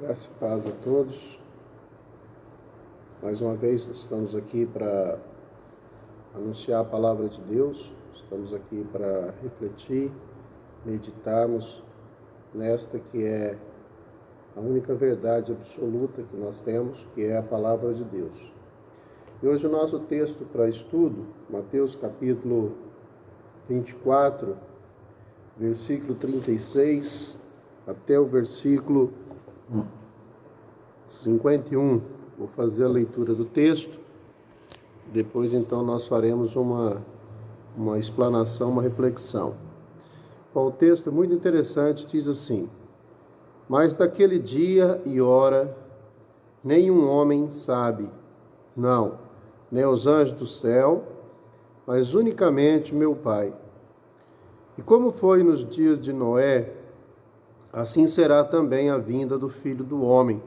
Graça e paz a todos. Mais uma vez estamos aqui para anunciar a palavra de Deus, estamos aqui para refletir, meditarmos nesta que é a única verdade absoluta que nós temos, que é a palavra de Deus. E hoje o nosso texto para estudo, Mateus capítulo 24, versículo 36 até o versículo 51. Vou fazer a leitura do texto, depois então nós faremos uma explanação, uma reflexão. Bom, o texto é muito interessante, diz assim: mas daquele dia e hora nenhum homem sabe, não, nem os anjos do céu, mas unicamente meu Pai. E como foi nos dias de Noé, assim será também a vinda do Filho do Homem.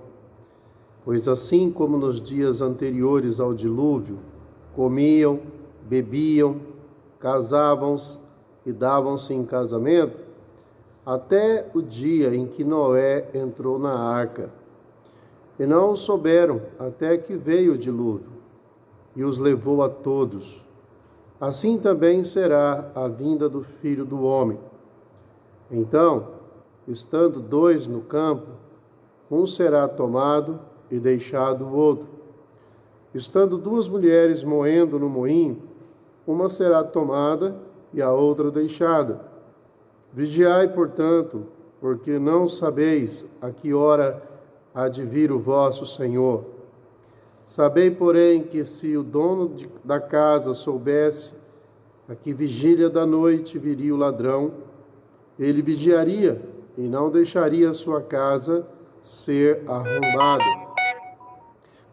Pois assim como nos dias anteriores ao dilúvio, comiam, bebiam, casavam-se e davam-se em casamento, até o dia em que Noé entrou na arca. E não o souberam até que veio o dilúvio e os levou a todos. Assim também será a vinda do Filho do Homem. Então, estando dois no campo, um será tomado e deixado o outro. Estando duas mulheres moendo no moinho, uma será tomada e a outra deixada. Vigiai, portanto, porque não sabeis a que hora há de vir o vosso Senhor. Sabei, porém, que se o dono da casa soubesse a que vigília da noite viria o ladrão, ele vigiaria e não deixaria a sua casa ser arrombada.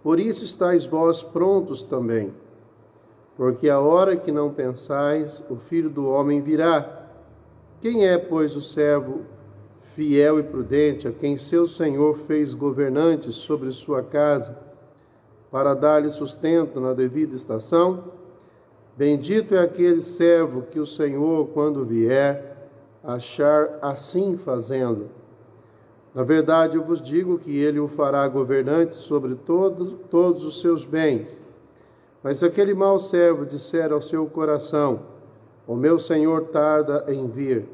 Por isso estáis vós prontos também, porque a hora que não pensais, o Filho do Homem virá. Quem é, pois, o servo fiel e prudente, a quem seu Senhor fez governante sobre sua casa, para dar-lhe sustento na devida estação? Bendito é aquele servo que o Senhor, quando vier, achar assim fazendo. Na verdade, eu vos digo que ele o fará governante sobre todos os seus bens. Mas se aquele mau servo disser ao seu coração: o meu senhor tarda em vir,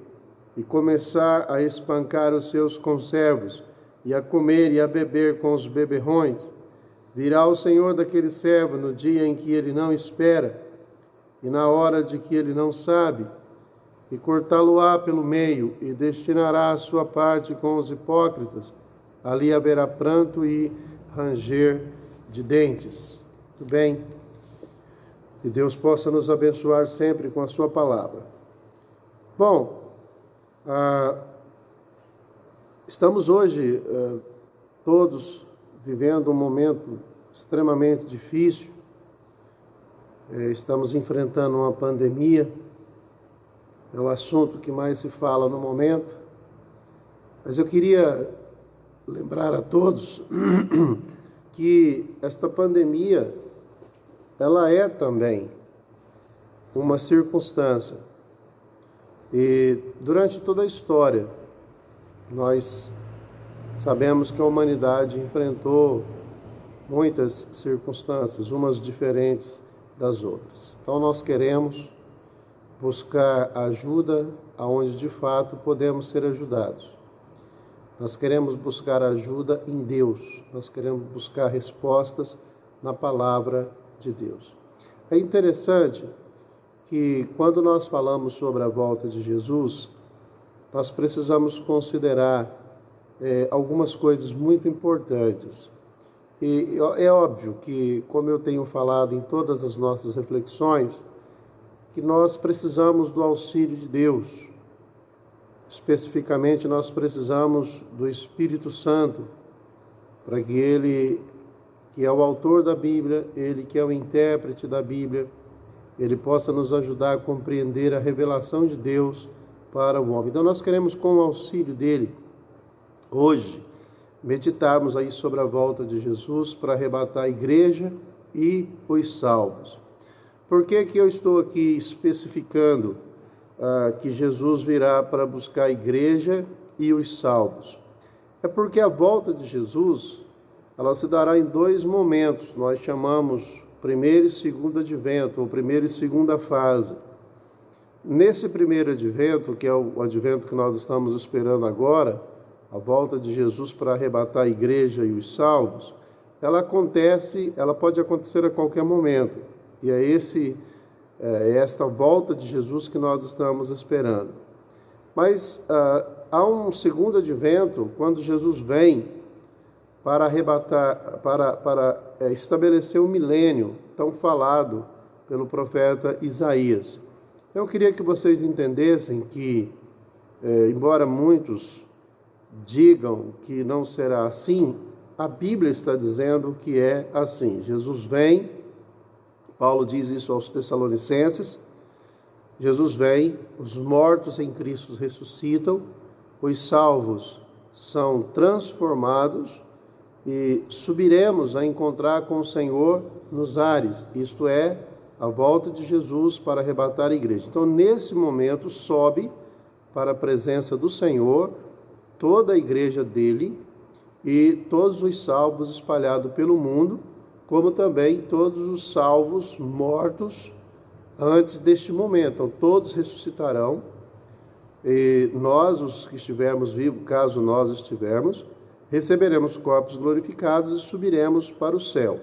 e começar a espancar os seus conservos, e a comer e a beber com os beberrões, virá o senhor daquele servo no dia em que ele não espera, e na hora de que ele não sabe, e cortá-lo-á pelo meio, e destinará a sua parte com os hipócritas. Ali haverá pranto e ranger de dentes. Muito bem. Que Deus possa nos abençoar sempre com a sua palavra. Bom, estamos hoje todos vivendo um momento extremamente difícil. Estamos enfrentando uma pandemia. É o assunto que mais se fala no momento. Mas eu queria lembrar a todos que esta pandemia, ela é também uma circunstância. E durante toda a história, nós sabemos que a humanidade enfrentou muitas circunstâncias, umas diferentes das outras. Então nós queremos buscar ajuda aonde de fato podemos ser ajudados. Nós queremos buscar ajuda em Deus, nós queremos buscar respostas na palavra de Deus. É interessante que quando nós falamos sobre a volta de Jesus, nós precisamos considerar algumas coisas muito importantes. E é óbvio que, como eu tenho falado em todas as nossas reflexões, que nós precisamos do auxílio de Deus. Especificamente, nós precisamos do Espírito Santo, para que Ele, que é o autor da Bíblia, Ele que é o intérprete da Bíblia, Ele possa nos ajudar a compreender a revelação de Deus para o homem. Então, nós queremos, com o auxílio dEle, hoje, meditarmos aí sobre a volta de Jesus para arrebatar a igreja e os salvos. Por que eu estou aqui especificando que Jesus virá para buscar a igreja e os salvos? É porque a volta de Jesus, ela se dará em dois momentos. Nós chamamos primeiro e segundo advento, ou primeira e segunda fase. Nesse primeiro advento, que é o advento que nós estamos esperando agora, a volta de Jesus para arrebatar a igreja e os salvos, ela pode acontecer a qualquer momento. E é esta volta de Jesus que nós estamos esperando. Mas há um segundo advento, quando Jesus vem para arrebatar, para estabelecer o milênio tão falado pelo profeta Isaías. Então, eu queria que vocês entendessem que, embora muitos digam que não será assim, a Bíblia está dizendo que é assim. Jesus vem, Paulo diz isso aos Tessalonicenses, Jesus vem, os mortos em Cristo ressuscitam, os salvos são transformados e subiremos a encontrar com o Senhor nos ares, isto é, a volta de Jesus para arrebatar a igreja. Então, nesse momento, sobe para a presença do Senhor toda a igreja dele e todos os salvos espalhados pelo mundo, como também todos os salvos mortos antes deste momento. Então, todos ressuscitarão e nós, os que estivermos vivos, caso nós estivermos, receberemos corpos glorificados e subiremos para o céu.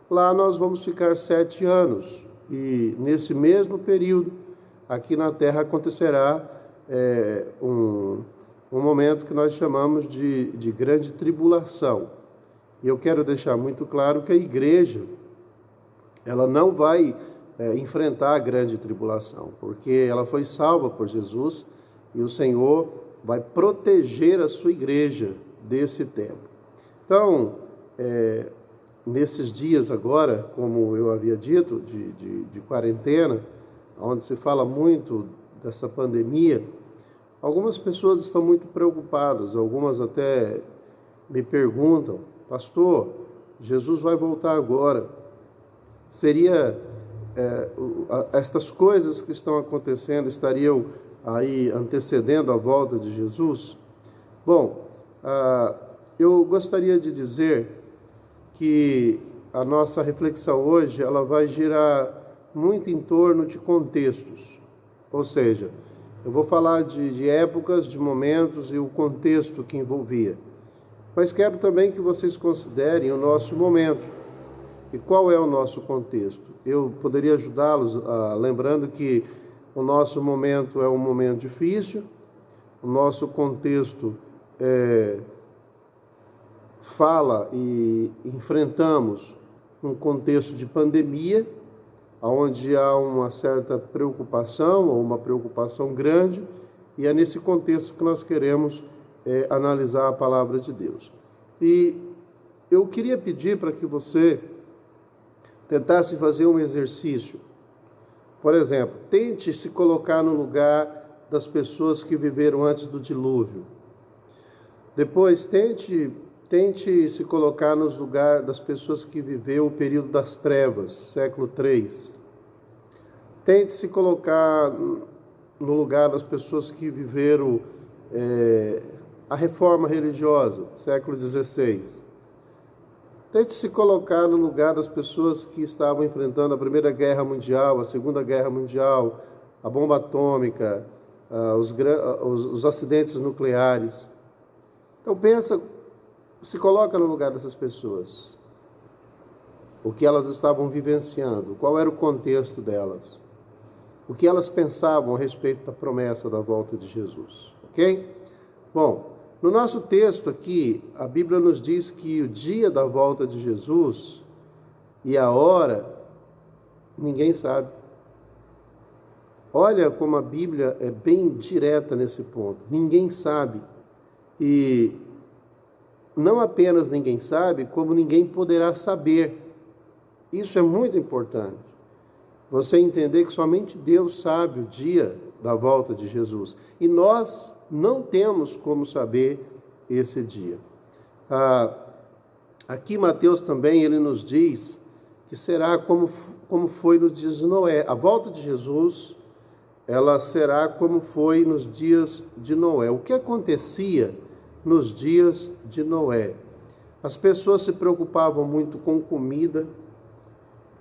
Lá nós vamos ficar 7 anos e nesse mesmo período, aqui na terra acontecerá um momento que nós chamamos de grande tribulação. E eu quero deixar muito claro que a igreja, ela não vai enfrentar a grande tribulação, porque ela foi salva por Jesus e o Senhor vai proteger a sua igreja desse tempo. Então, nesses dias agora, como eu havia dito, de quarentena, onde se fala muito dessa pandemia, algumas pessoas estão muito preocupadas, algumas até me perguntam: pastor, Jesus vai voltar agora. Seria estas coisas que estão acontecendo estariam aí antecedendo a volta de Jesus? Bom, eu gostaria de dizer que a nossa reflexão hoje ela vai girar muito em torno de contextos, ou seja, eu vou falar de épocas, de momentos e o contexto que envolvia. Mas quero também que vocês considerem o nosso momento. E qual é o nosso contexto? Eu poderia ajudá-los lembrando que o nosso momento é um momento difícil, o nosso contexto fala e enfrentamos um contexto de pandemia, onde há uma certa preocupação, ou uma preocupação grande, e é nesse contexto que nós queremos analisar a palavra de Deus. E eu queria pedir para que você tentasse fazer um exercício. Por exemplo, tente se colocar no lugar das pessoas que viveram antes do dilúvio. Depois, tente se colocar no lugar das pessoas que viveu o período das trevas, século III. Tente se colocar no lugar das pessoas que viveram a reforma religiosa, século XVI. Tente se colocar no lugar das pessoas que estavam enfrentando a Primeira Guerra Mundial, a Segunda Guerra Mundial, a bomba atômica, os acidentes nucleares. Então se coloca no lugar dessas pessoas. O que elas estavam vivenciando, qual era o contexto delas, o que elas pensavam a respeito da promessa da volta de Jesus, ok? Bom, no nosso texto aqui, a Bíblia nos diz que o dia da volta de Jesus e a hora, ninguém sabe. Olha como a Bíblia é bem direta nesse ponto. Ninguém sabe. E não apenas ninguém sabe, como ninguém poderá saber. Isso é muito importante. Você entender que somente Deus sabe o dia da volta de Jesus. E nós não temos como saber esse dia. Aqui Mateus também, ele nos diz que será como foi nos dias de Noé. A volta de Jesus, ela será como foi nos dias de Noé. O que acontecia nos dias de Noé. As pessoas se preocupavam muito com comida,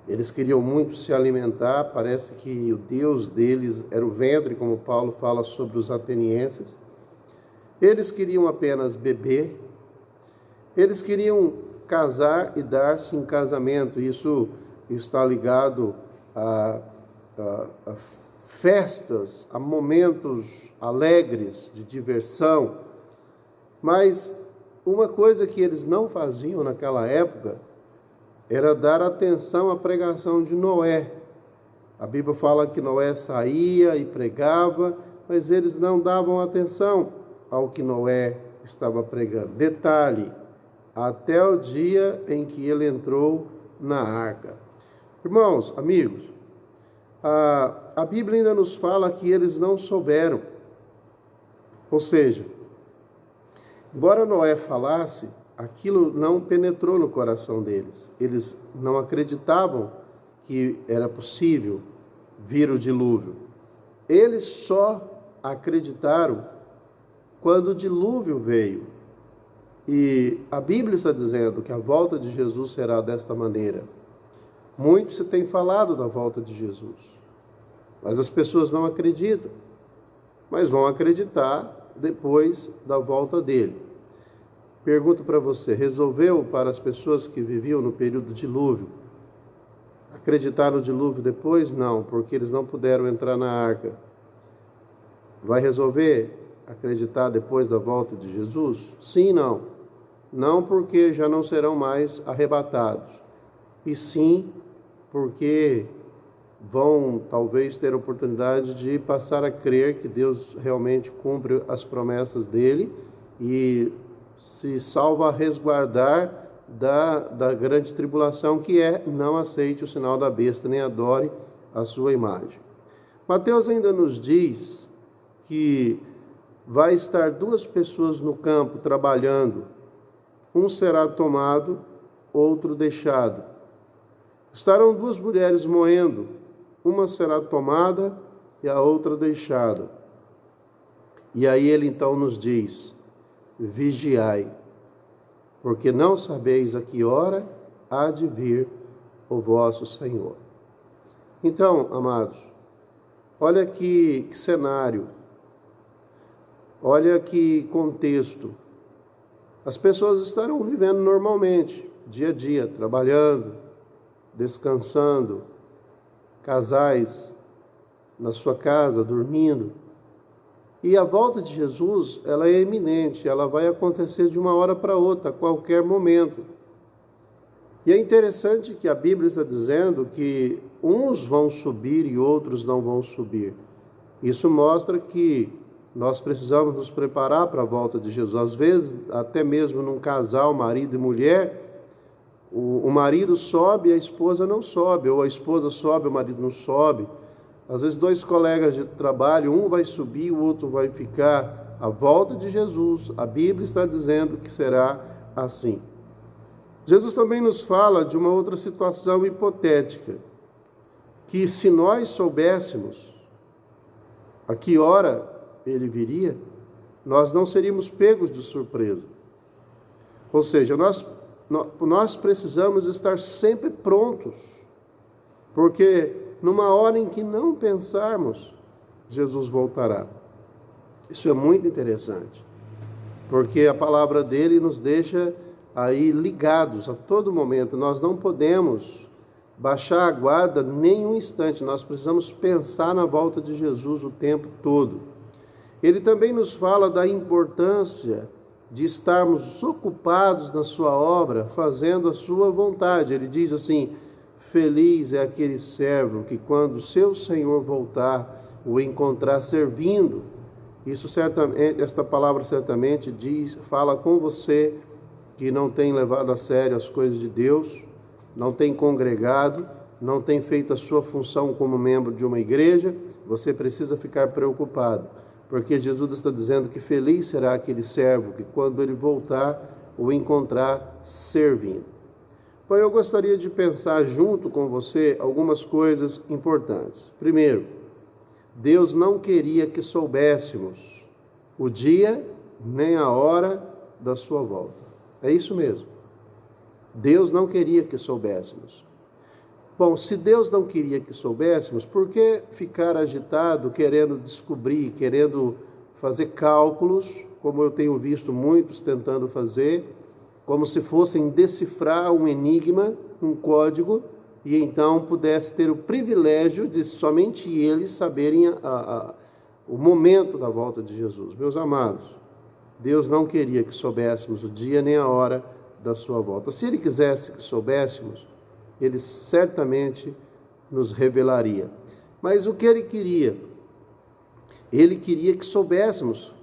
eles queriam muito se alimentar, parece que o Deus deles era o ventre, como Paulo fala sobre os atenienses. Eles queriam apenas beber, eles queriam casar e dar-se em casamento. Isso está ligado a festas, a momentos alegres de diversão. Mas uma coisa que eles não faziam naquela época era dar atenção à pregação de Noé. A Bíblia fala que Noé saía e pregava, mas eles não davam atenção ao que Noé estava pregando. Detalhe, até o dia em que ele entrou na arca. Irmãos, amigos, a Bíblia ainda nos fala que eles não souberam. Ou seja, embora Noé falasse, aquilo não penetrou no coração deles. Eles não acreditavam que era possível vir o dilúvio. Eles só acreditaram quando o dilúvio veio. E a Bíblia está dizendo que a volta de Jesus será desta maneira. Muito se tem falado da volta de Jesus, mas as pessoas não acreditam. Mas vão acreditar depois da volta dele. Pergunto para você, resolveu para as pessoas que viviam no período do dilúvio acreditar no dilúvio depois? Não, porque eles não puderam entrar na arca. Vai resolver acreditar depois da volta de Jesus? Sim e não. Não porque já não serão mais arrebatados, e sim porque vão talvez ter a oportunidade de passar a crer que Deus realmente cumpre as promessas dele e se salva a resguardar da grande tribulação, que é: não aceite o sinal da besta, nem adore a sua imagem. Mateus ainda nos diz que vai estar duas pessoas no campo trabalhando, um será tomado, outro deixado. Estarão duas mulheres moendo, uma será tomada e a outra deixada. E aí ele então nos diz: vigiai, porque não sabeis a que hora há de vir o vosso Senhor. Então, amados, olha que cenário, olha que contexto. As pessoas estarão vivendo normalmente, dia a dia, trabalhando, descansando, casais na sua casa, dormindo. E a volta de Jesus, ela é iminente, ela vai acontecer de uma hora para outra, a qualquer momento. E é interessante que a Bíblia está dizendo que uns vão subir e outros não vão subir. Isso mostra que nós precisamos nos preparar para a volta de Jesus. Às vezes, até mesmo num casal, marido e mulher, o marido sobe e a esposa não sobe, ou a esposa sobe e o marido não sobe. Às vezes, dois colegas de trabalho, um vai subir, o outro vai ficar. A volta de Jesus, a Bíblia está dizendo que será assim. Jesus também nos fala de uma outra situação hipotética, que se nós soubéssemos a que hora ele viria, nós não seríamos pegos de surpresa. Ou seja, nós precisamos estar sempre prontos, porque numa hora em que não pensarmos, Jesus voltará. Isso é muito interessante, porque a palavra dele nos deixa aí ligados a todo momento. Nós não podemos baixar a guarda nem um instante, nós precisamos pensar na volta de Jesus o tempo todo. Ele também nos fala da importância de estarmos ocupados na sua obra, fazendo a sua vontade. Ele diz assim: feliz é aquele servo que, quando seu Senhor voltar, o encontrar servindo. Isso certamente, esta palavra certamente fala com você que não tem levado a sério as coisas de Deus, não tem congregado, não tem feito a sua função como membro de uma igreja. Você precisa ficar preocupado, porque Jesus está dizendo que feliz será aquele servo que, quando ele voltar, o encontrar servindo. Bom, eu gostaria de pensar junto com você algumas coisas importantes. Primeiro, Deus não queria que soubéssemos o dia, nem a hora, da sua volta. É isso mesmo. Deus não queria que soubéssemos. Bom, se Deus não queria que soubéssemos, por que ficar agitado, querendo descobrir, querendo fazer cálculos, como eu tenho visto muitos tentando fazer, como se fossem decifrar um enigma, um código, e então pudesse ter o privilégio de somente eles saberem o momento da volta de Jesus. Meus amados, Deus não queria que soubéssemos o dia nem a hora da sua volta. Se Ele quisesse que soubéssemos, Ele certamente nos revelaria. Mas o que Ele queria? Ele queria que soubéssemos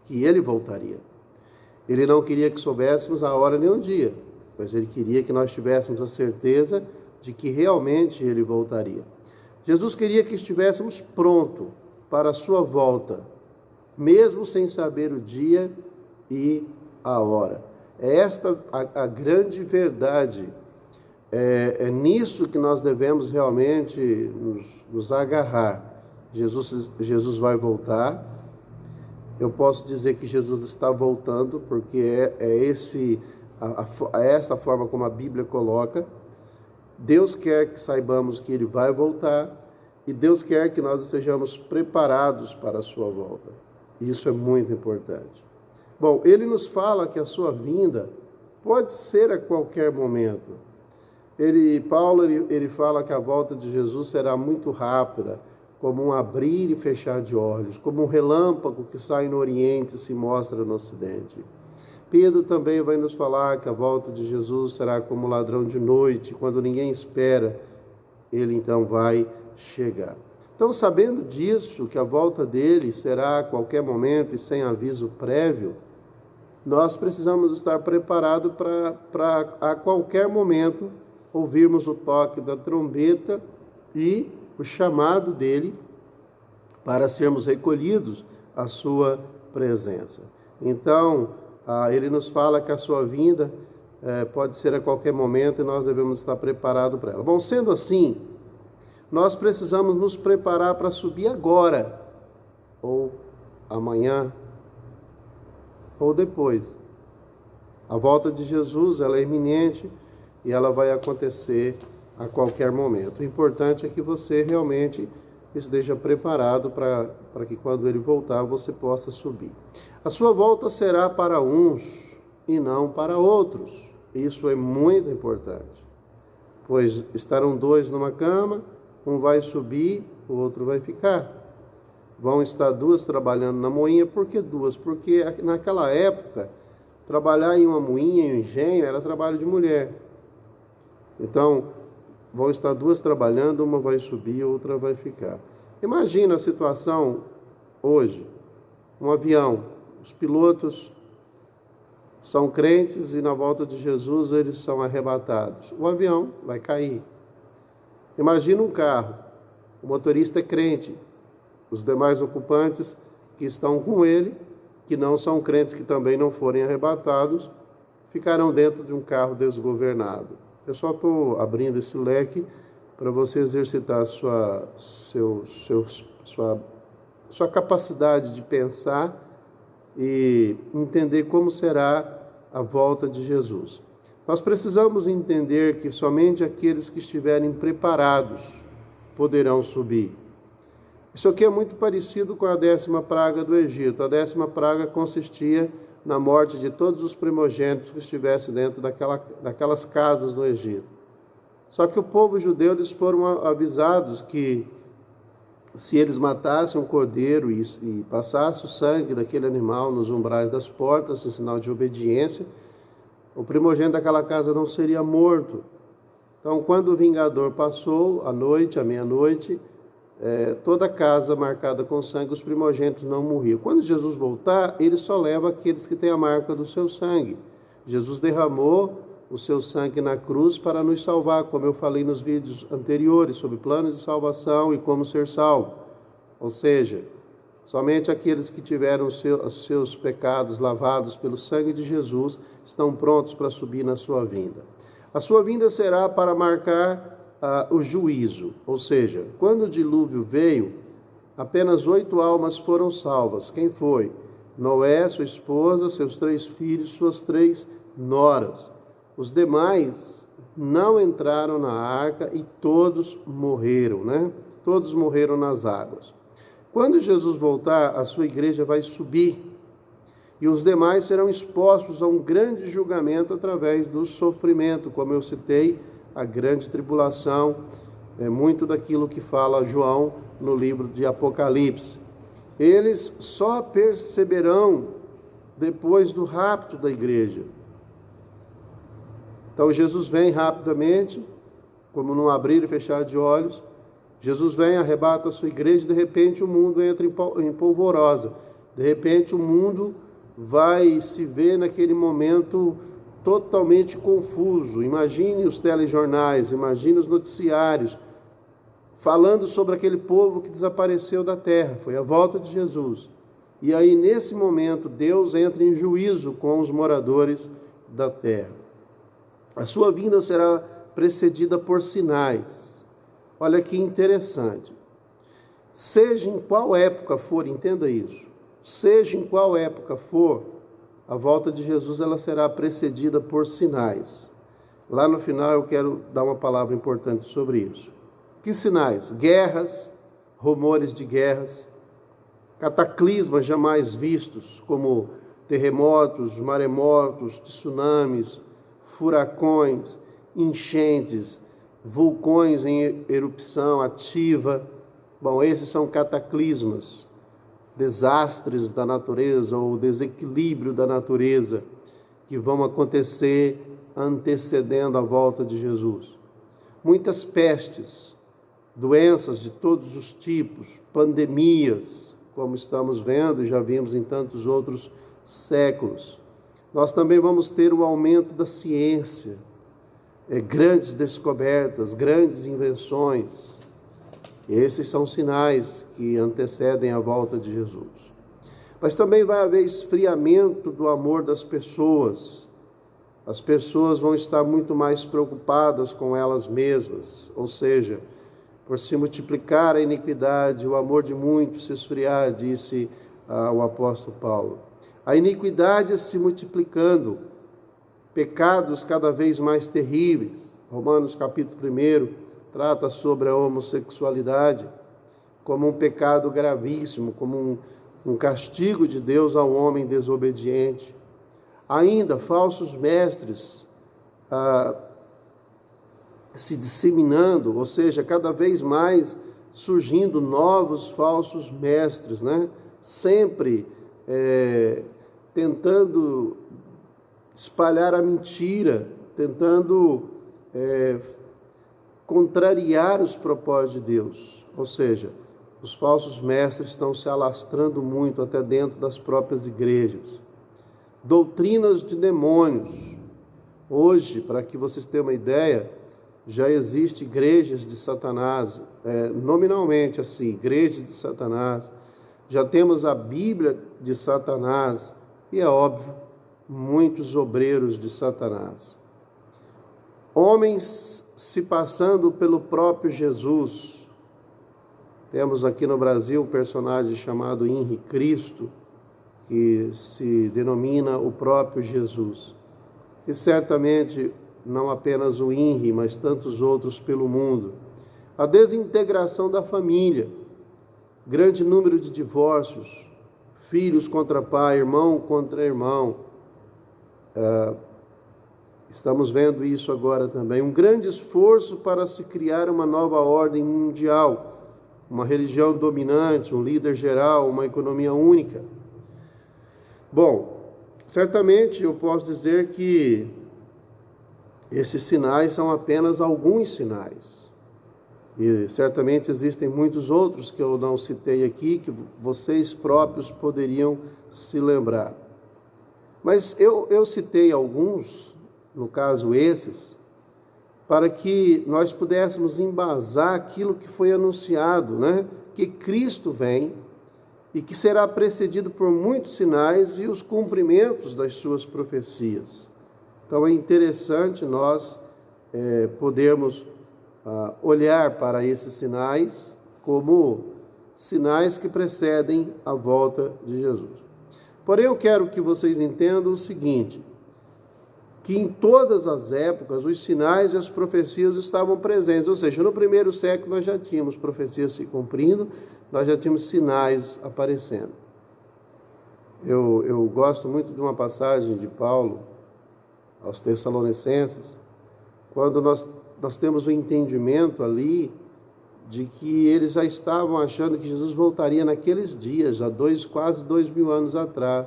que Ele voltaria. Ele não queria que soubéssemos a hora nem o dia, mas Ele queria que nós tivéssemos a certeza de que realmente Ele voltaria. Jesus queria que estivéssemos prontos para a sua volta, mesmo sem saber o dia e a hora. É esta a grande verdade. É nisso que nós devemos realmente nos agarrar. Jesus vai voltar. Eu posso dizer que Jesus está voltando, porque é essa forma como a Bíblia coloca. Deus quer que saibamos que Ele vai voltar, e Deus quer que nós estejamos preparados para a sua volta. Isso é muito importante. Bom, Ele nos fala que a sua vinda pode ser a qualquer momento. Paulo fala que a volta de Jesus será muito rápida, como um abrir e fechar de olhos, como um relâmpago que sai no Oriente e se mostra no Ocidente. Pedro também vai nos falar que a volta de Jesus será como ladrão de noite, quando ninguém espera, Ele então vai chegar. Então, sabendo disso, que a volta dele será a qualquer momento e sem aviso prévio, nós precisamos estar preparados para a qualquer momento ouvirmos o toque da trombeta e o chamado dele para sermos recolhidos à sua presença. Então, ele nos fala que a sua vinda pode ser a qualquer momento e nós devemos estar preparados para ela. Bom, sendo assim, nós precisamos nos preparar para subir agora, ou amanhã, ou depois. A volta de Jesus, ela é iminente e ela vai acontecer a qualquer momento. O importante é que você realmente esteja preparado para que quando Ele voltar você possa subir. A sua volta será para uns e não para outros. Isso é muito importante, pois estarão dois numa cama, um vai subir, o outro vai ficar. Vão estar duas trabalhando na moinha. Por que duas? Porque naquela época, trabalhar em uma moinha, em um engenho, era trabalho de mulher. Então, vão estar duas trabalhando, uma vai subir, outra vai ficar. Imagina a situação hoje, um avião, os pilotos são crentes e na volta de Jesus eles são arrebatados. O avião vai cair. Imagina um carro, o motorista é crente, os demais ocupantes que estão com ele, que não são crentes, que também não forem arrebatados, ficarão dentro de um carro desgovernado. Eu só estou abrindo esse leque para você exercitar sua capacidade de pensar e entender como será a volta de Jesus. Nós precisamos entender que somente aqueles que estiverem preparados poderão subir. Isso aqui é muito parecido com a 10ª praga do Egito. A 10ª praga consistia na morte de todos os primogênitos que estivessem dentro daquelas casas no Egito. Só que o povo judeu, eles foram avisados que se eles matassem um cordeiro e passassem o sangue daquele animal nos umbrais das portas, em sinal de obediência, o primogênito daquela casa não seria morto. Então, quando o vingador passou, à meia-noite, toda casa marcada com sangue, os primogênitos não morriam. Quando Jesus voltar, ele só leva aqueles que têm a marca do seu sangue. Jesus derramou o seu sangue na cruz para nos salvar, como eu falei nos vídeos anteriores, sobre planos de salvação e como ser salvo. Ou seja, somente aqueles que tiveram os seus pecados lavados pelo sangue de Jesus estão prontos para subir na sua vinda. A sua vinda será para marcar o juízo, ou seja, quando o dilúvio veio, apenas 8 almas foram salvas. Quem foi? Noé, sua esposa, seus 3 filhos, suas 3 noras. Os demais não entraram na arca e todos morreram, né? Todos morreram nas águas. Quando Jesus voltar, a sua igreja vai subir e os demais serão expostos a um grande julgamento através do sofrimento, como eu citei, a grande tribulação, muito daquilo que fala João no livro de Apocalipse. Eles só perceberão depois do rapto da igreja. Então Jesus vem rapidamente, como num abrir e fechar de olhos. Jesus vem, arrebata a sua igreja e de repente o mundo entra em polvorosa. De repente o mundo vai se ver naquele momento totalmente confuso. Imagine os telejornais, imagine os noticiários, falando sobre aquele povo que desapareceu da terra. Foi a volta de Jesus. E aí, nesse momento, Deus entra em juízo com os moradores da terra. A sua vinda será precedida por sinais. Olha que interessante. Seja em qual época for, entenda isso. Seja em qual época for, a volta de Jesus ela será precedida por sinais. Lá no final eu quero dar uma palavra importante sobre isso. Que sinais? Guerras, rumores de guerras, cataclismas jamais vistos, como terremotos, maremotos, tsunamis, furacões, enchentes, vulcões em erupção ativa. Bom, esses são cataclismas, desastres da natureza ou desequilíbrio da natureza que vão acontecer antecedendo a volta de Jesus. Muitas pestes, doenças de todos os tipos, pandemias, como estamos vendo e já vimos em tantos outros séculos. Nós também vamos ter o aumento da ciência, grandes descobertas, grandes invenções. Esses são sinais que antecedem a volta de Jesus. Mas também vai haver esfriamento do amor das pessoas. As pessoas vão estar muito mais preocupadas com elas mesmas, ou seja, por se multiplicar a iniquidade, o amor de muitos se esfriar, disse o apóstolo Paulo. A iniquidade se multiplicando, pecados cada vez mais terríveis. Romanos capítulo 1 trata sobre a homossexualidade como um pecado gravíssimo, como um castigo de Deus ao homem desobediente. Ainda falsos mestres se disseminando, ou seja, cada vez mais surgindo novos falsos mestres, né? Sempre tentando espalhar a mentira, tentando contrariar os propósitos de Deus. Ou seja, os falsos mestres estão se alastrando muito até dentro das próprias igrejas. Doutrinas de demônios. Hoje, para que vocês tenham uma ideia, já existem igrejas de Satanás, nominalmente assim, igrejas de Satanás. Já temos a Bíblia de Satanás e, é óbvio, muitos obreiros de Satanás. Homens se passando pelo próprio Jesus. Temos aqui no Brasil um personagem chamado Henri Cristo, que se denomina o próprio Jesus. E certamente não apenas o Henri, mas tantos outros pelo mundo. A desintegração da família, grande número de divórcios, filhos contra pai, irmão contra irmão. Estamos vendo isso agora também. Um grande esforço para se criar uma nova ordem mundial, uma religião dominante, um líder geral, uma economia única. Bom, certamente eu posso dizer que esses sinais são apenas alguns sinais. E certamente existem muitos outros que eu não citei aqui, que vocês próprios poderiam se lembrar. Mas eu citei alguns, no caso esses, para que nós pudéssemos embasar aquilo que foi anunciado, né? Que Cristo vem e que será precedido por muitos sinais e os cumprimentos das suas profecias. Então é interessante nós podermos olhar para esses sinais como sinais que precedem a volta de Jesus. Porém, eu quero que vocês entendam o seguinte, que em todas as épocas os sinais e as profecias estavam presentes, ou seja, no primeiro século nós já tínhamos profecias se cumprindo, nós já tínhamos sinais aparecendo. Eu gosto muito de uma passagem de Paulo aos Tessalonicenses, quando nós temos o entendimento ali de que eles já estavam achando que Jesus voltaria naqueles dias, já quase 2000 anos atrás.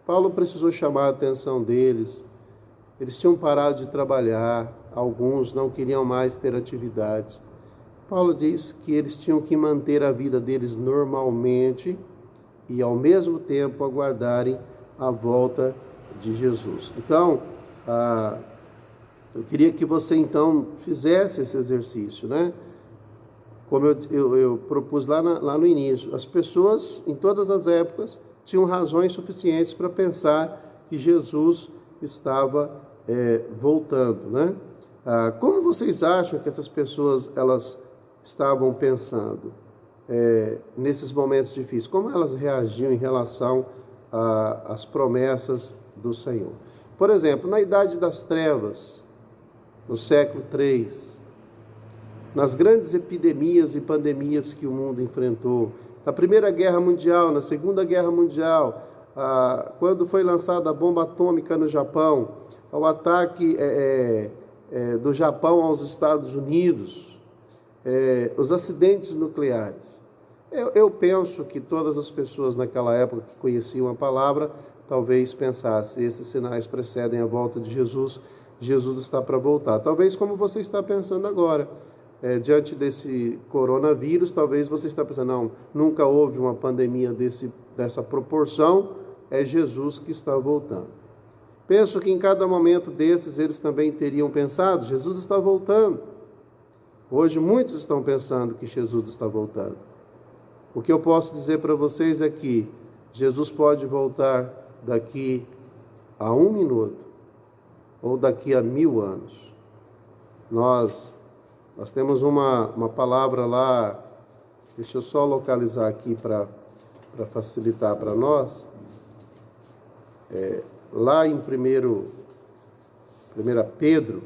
Paulo precisou chamar a atenção deles. Eles tinham parado de trabalhar, alguns não queriam mais ter atividade. Paulo diz que eles tinham que manter a vida deles normalmente e, ao mesmo tempo, aguardarem a volta de Jesus. Então, eu queria que você, então, fizesse esse exercício, né? Como eu propus lá no início, as pessoas, em todas as épocas, tinham razões suficientes para pensar que Jesus estava voltando, né? Como vocês acham que essas pessoas elas estavam pensando nesses momentos difíceis? Como elas reagiam em relação às promessas do Senhor? Por exemplo, na Idade das Trevas, no século III, nas grandes epidemias e pandemias que o mundo enfrentou, na Primeira Guerra Mundial, na Segunda Guerra Mundial, quando foi lançada a bomba atômica no Japão, ao ataque do Japão aos Estados Unidos, os acidentes nucleares. Eu penso que todas as pessoas naquela época que conheciam a palavra, talvez pensassem, esses sinais precedem a volta de Jesus, Jesus está para voltar. Talvez como você está pensando agora, diante desse coronavírus, talvez você está pensando, não, nunca houve uma pandemia dessa proporção, é Jesus que está voltando. Penso que em cada momento desses eles também teriam pensado, Jesus está voltando. Hoje muitos estão pensando que Jesus está voltando. O que eu posso dizer para vocês é que Jesus pode voltar daqui a 1 minuto ou daqui a 1000 anos. Nós temos uma palavra lá, deixa eu só localizar aqui para facilitar para nós. Lá em 1 Pedro,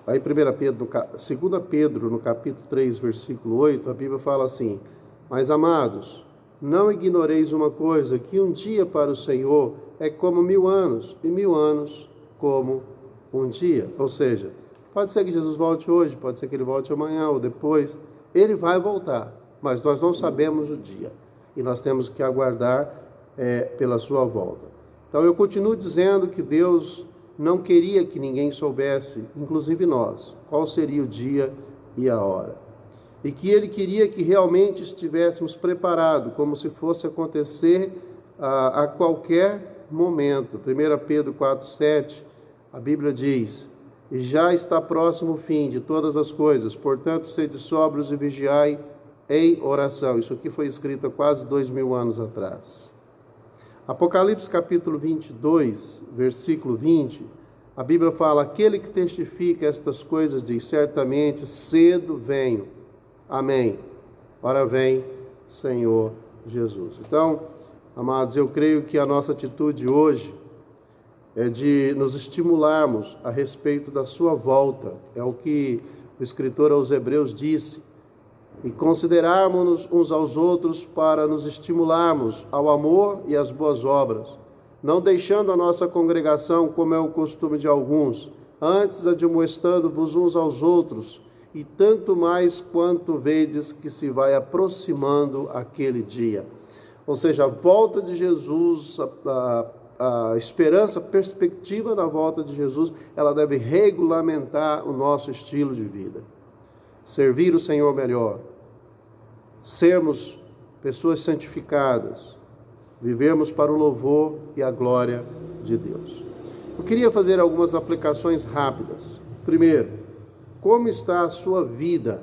aí 2 Pedro, no capítulo 3, versículo 8, a Bíblia fala assim: mas, amados, não ignoreis uma coisa, que um dia para o Senhor é como 1000 anos, e 1000 anos como um dia. Ou seja, pode ser que Jesus volte hoje, pode ser que ele volte amanhã ou depois. Ele vai voltar, mas nós não sabemos o dia. E nós temos que aguardar pela sua volta. Então eu continuo dizendo que Deus não queria que ninguém soubesse, inclusive nós, qual seria o dia e a hora. E que Ele queria que realmente estivéssemos preparados, como se fosse acontecer a qualquer momento. 1 Pedro 4,7, a Bíblia diz: e já está próximo o fim de todas as coisas, portanto, sede sóbrios e vigiai em oração. Isso aqui foi escrito há quase 2000 anos atrás. Apocalipse capítulo 22, versículo 20, a Bíblia fala: aquele que testifica estas coisas diz, certamente cedo venho. Amém. Ora vem, Senhor Jesus. Então, amados, eu creio que a nossa atitude hoje é de nos estimularmos a respeito da sua volta. É o que o escritor aos Hebreus disse. E considerarmos-nos uns aos outros para nos estimularmos ao amor e às boas obras, não deixando a nossa congregação, como é o costume de alguns, antes admoestando-vos uns aos outros, e tanto mais quanto vedes que se vai aproximando aquele dia. Ou seja, a volta de Jesus, a esperança, a perspectiva da volta de Jesus, ela deve regulamentar o nosso estilo de vida. Servir o Senhor melhor, sermos pessoas santificadas, vivermos para o louvor e a glória de Deus. Eu queria fazer algumas aplicações rápidas. Primeiro, como está a sua vida?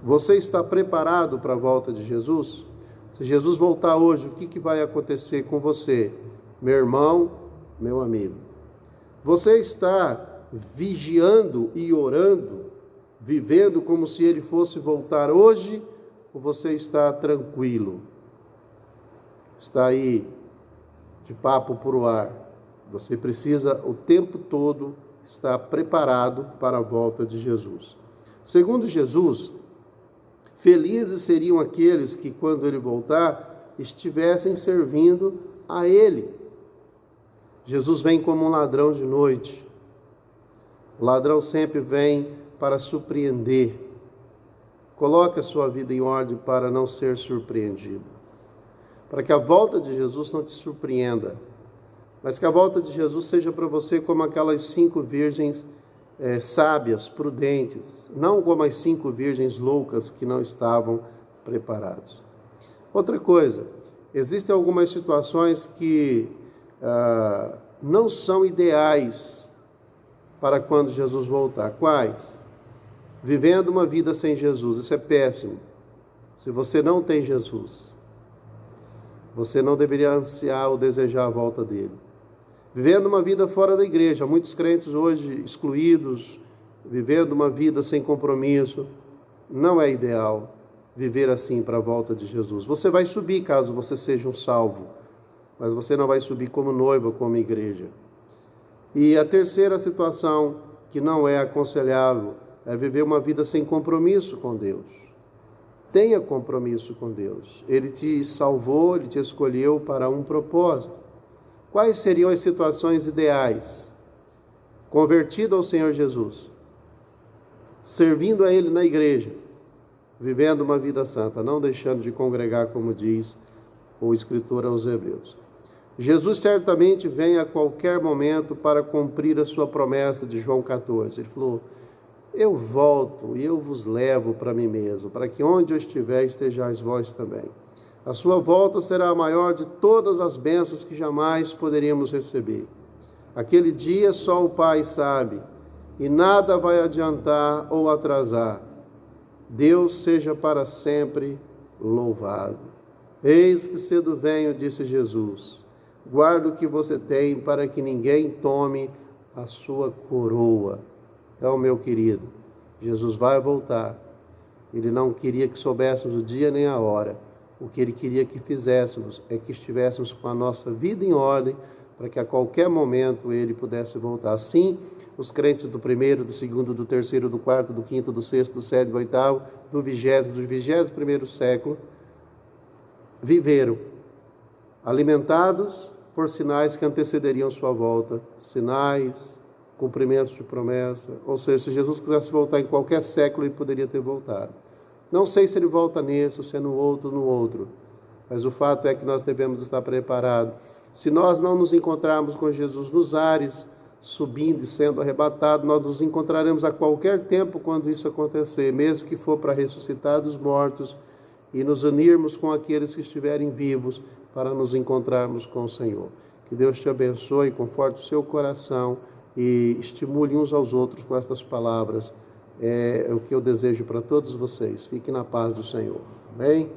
Você está preparado para a volta de Jesus? Se Jesus voltar hoje, o que vai acontecer com você? Meu irmão, meu amigo. Você está vigiando e orando, vivendo como se ele fosse voltar hoje, ou você está tranquilo? Está aí de papo pro ar? Você precisa o tempo todo estar preparado para a volta de Jesus. Segundo Jesus, felizes seriam aqueles que, quando ele voltar, estivessem servindo a ele. Jesus vem como um ladrão de noite. O ladrão sempre vem para surpreender. Coloque a sua vida em ordem para não ser surpreendido. Para que a volta de Jesus não te surpreenda, mas que a volta de Jesus seja para você como aquelas 5 virgens sábias, prudentes, não como as 5 virgens loucas que não estavam preparadas. Outra coisa, existem algumas situações que não são ideais para quando Jesus voltar. Quais? Vivendo uma vida sem Jesus, isso é péssimo. Se você não tem Jesus, você não deveria ansiar ou desejar a volta dele. Vivendo uma vida fora da igreja, muitos crentes hoje excluídos, vivendo uma vida sem compromisso, não é ideal viver assim para a volta de Jesus. Você vai subir caso você seja um salvo, mas você não vai subir como noiva, como igreja. E a terceira situação que não é aconselhável é viver uma vida sem compromisso com Deus. Tenha compromisso com Deus. Ele te salvou, Ele te escolheu para um propósito. Quais seriam as situações ideais? Convertido ao Senhor Jesus, servindo a Ele na igreja, vivendo uma vida santa, não deixando de congregar, como diz o escritor aos Hebreus. Jesus certamente vem a qualquer momento para cumprir a sua promessa de João 14. Ele falou: eu volto e eu vos levo para mim mesmo, para que onde eu estiver estejais vós também. A sua volta será a maior de todas as bênçãos que jamais poderíamos receber. Aquele dia só o Pai sabe, e nada vai adiantar ou atrasar. Deus seja para sempre louvado. Eis que cedo venho, disse Jesus. Guarda o que você tem para que ninguém tome a sua coroa. Então, meu querido, Jesus vai voltar. Ele não queria que soubéssemos o dia nem a hora. O que Ele queria que fizéssemos é que estivéssemos com a nossa vida em ordem, para que a qualquer momento Ele pudesse voltar. Assim, os crentes do primeiro, do segundo, do terceiro, do quarto, do quinto, do sexto, do sétimo, do oitavo, do 21º século, viveram, alimentados por sinais que antecederiam sua volta, sinais, cumprimentos de promessa. Ou seja, se Jesus quisesse voltar em qualquer século, Ele poderia ter voltado. Não sei se Ele volta nesse, ou se é no outro, mas o fato é que nós devemos estar preparados. Se nós não nos encontrarmos com Jesus nos ares, subindo e sendo arrebatados, nós nos encontraremos a qualquer tempo quando isso acontecer, mesmo que for para ressuscitar dos mortos e nos unirmos com aqueles que estiverem vivos para nos encontrarmos com o Senhor. Que Deus te abençoe, conforte o seu coração e estimule uns aos outros com estas palavras. É o que eu desejo para todos vocês. Fiquem na paz do Senhor. Amém?